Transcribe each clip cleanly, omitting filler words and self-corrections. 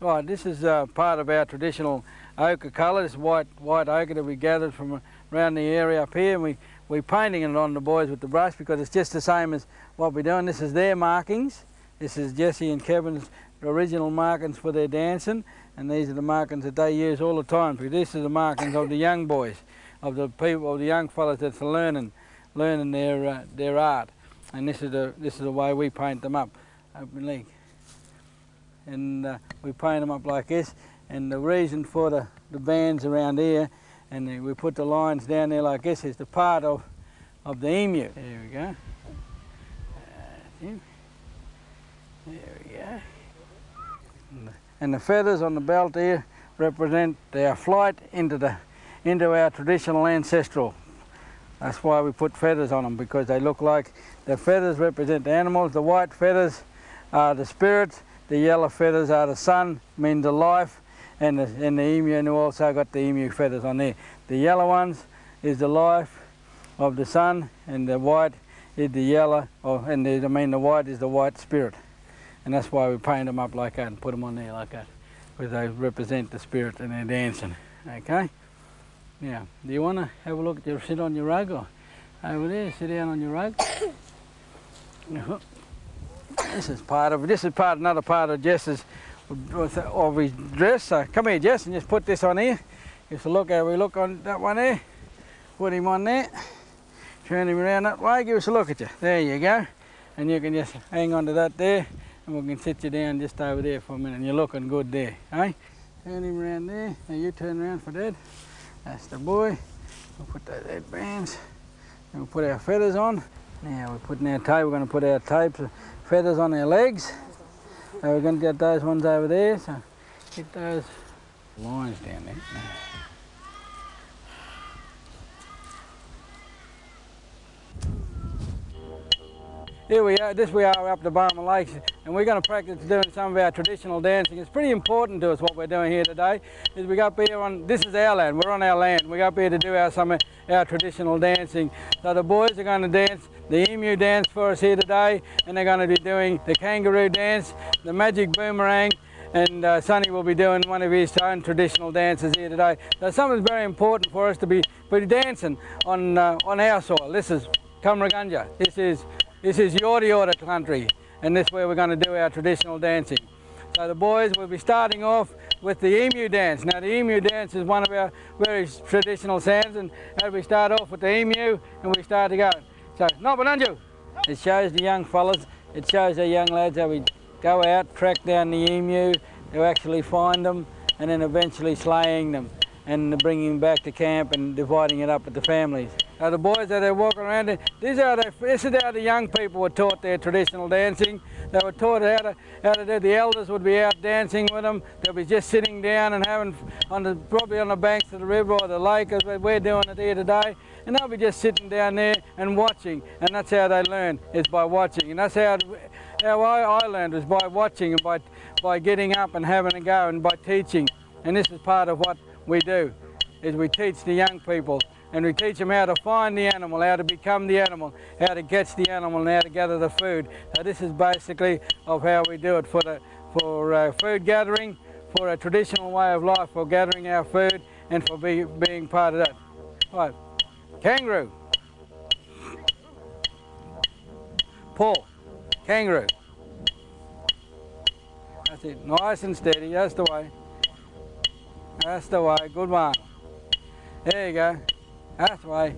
Right, this is part of our traditional ochre colour. This white ochre that we gathered from around the area up here, and we're painting it on the boys with the brush because it's just the same as what we're doing. This is their markings. This is Jesse and Kevin's original markings for their dancing, and these are the markings that they use all the time, because this is the markings of the young boys, of the people, of the young fellas that's learning their art. And this is the way we paint them up. Open leg. And we paint them up like this, and the reason for the bands around here, and we put the lines down there like this, is the part of the emu. There we go. There we go. And the feathers on the belt here represent our flight into our traditional ancestral. That's why we put feathers on them, because they look like the feathers represent the animals. The white feathers are the spirits. The yellow feathers are the sun, mean the life, and the emu, and we also got the emu feathers on there. The yellow ones is the life of the sun, and the white is the yellow, the white is the white spirit. And that's why we paint them up like that and put them on there like that, because they represent the spirit and they're dancing. Okay? Now, do you want to have a look at sit on your rug, or over there, sit down on your rug? This is another part of Jess's of his dress. So come here, Jess, and just put this on here. Just look how we look on that one there. Put him on there. Turn him around that way. Give us a look at you. There you go. And you can just hang on to that there, and we can sit you down just over there for a minute. And you're looking good there, eh? Turn him around there. Now you turn around for Dad. That's the boy. We'll put those headbands. And we'll put our feathers on. Now we're putting our tape. We're going to put our tapes. Feathers on our legs. So we're going to get those ones over there. So get those lines down there. Here we are, we are up the Barma Lakes, and we're going to practice doing some of our traditional dancing. It's pretty important to us what we're doing here today. Is we go up here this is our land, we're on our land. We go up here to do some of our traditional dancing. So the boys are going to dance the emu dance for us here today, and they're going to be doing the kangaroo dance, the magic boomerang, and Sonny will be doing one of his own traditional dances here today. So something's very important for us to be dancing on our soil. This is Kumragunja. This is Yorta Yorta country, and this is where we're going to do our traditional dancing. So the boys will be starting off with the emu dance. Now the emu dance is one of our very traditional sounds, and as we start off with the emu, and we start to go. So, no, Baranjuk. It shows the young fellas, it shows the young lads how we go out, track down the emu, to actually find them, and then eventually slaying them, and bringing them back to camp and dividing it up with the families. The boys that are walking around, this is how the young people were taught their traditional dancing. They were taught how to do. The elders would be out dancing with them. They'll be just sitting down and having, probably on the banks of the river or the lake, as we're doing it here today. And they'll be just sitting down there and watching. And that's how they learn, is by watching. And that's how I learned, was by watching and by getting up and having a go and by teaching. And this is part of what we do, is we teach the young people. And we teach them how to find the animal, how to become the animal, how to catch the animal, and how to gather the food. So this is basically of how we do it for food gathering, for a traditional way of life, for gathering our food, and for being part of that. Right, kangaroo. Pull, kangaroo. That's it, nice and steady, that's the way. That's the way, good one. There you go. That's the way.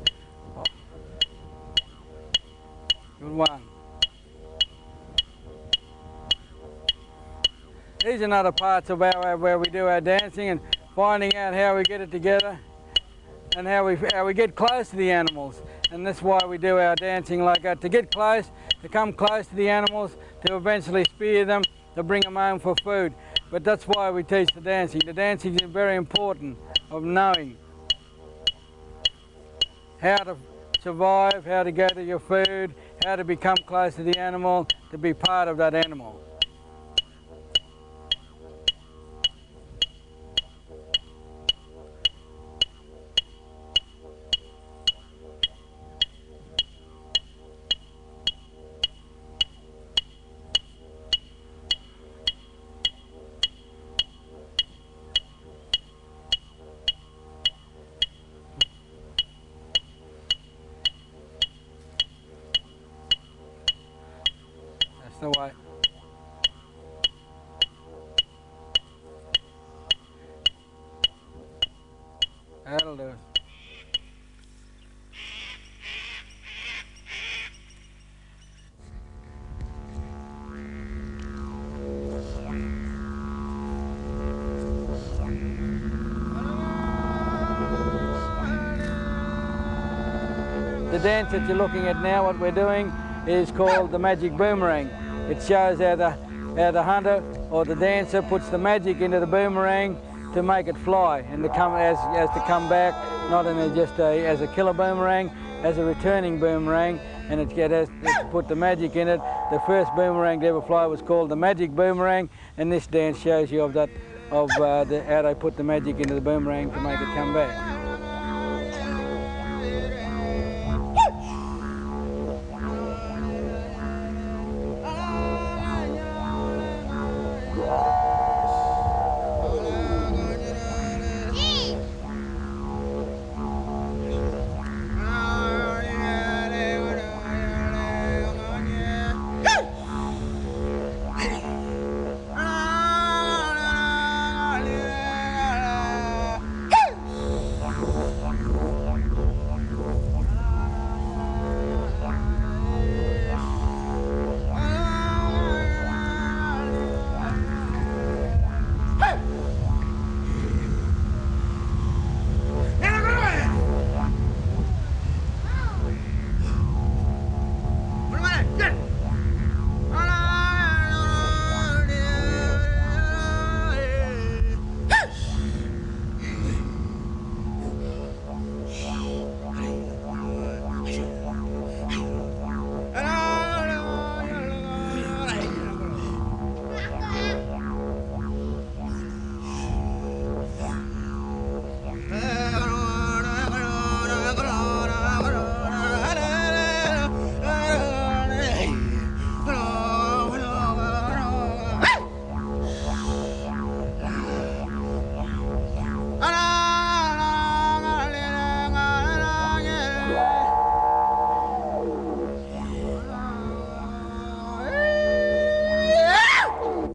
Good one. These are other parts of where we do our dancing, and finding out how we get it together, and how we get close to the animals. And that's why we do our dancing like that, to get close, to come close to the animals, to eventually spear them, to bring them home for food. But that's why we teach the dancing. The dancing is very important, of knowing how to survive, how to gather your food, how to become close to the animal, to be part of that animal. that'll do it. The dance that you're looking at now, what we're doing, is called the magic boomerang. It shows how the hunter or the dancer puts the magic into the boomerang to make it fly and to come as to come back, not in just as a killer boomerang, as a returning boomerang, and it has to put the magic in it. The first boomerang to ever fly was called the magic boomerang, and this dance shows you how they put the magic into the boomerang to make it come back.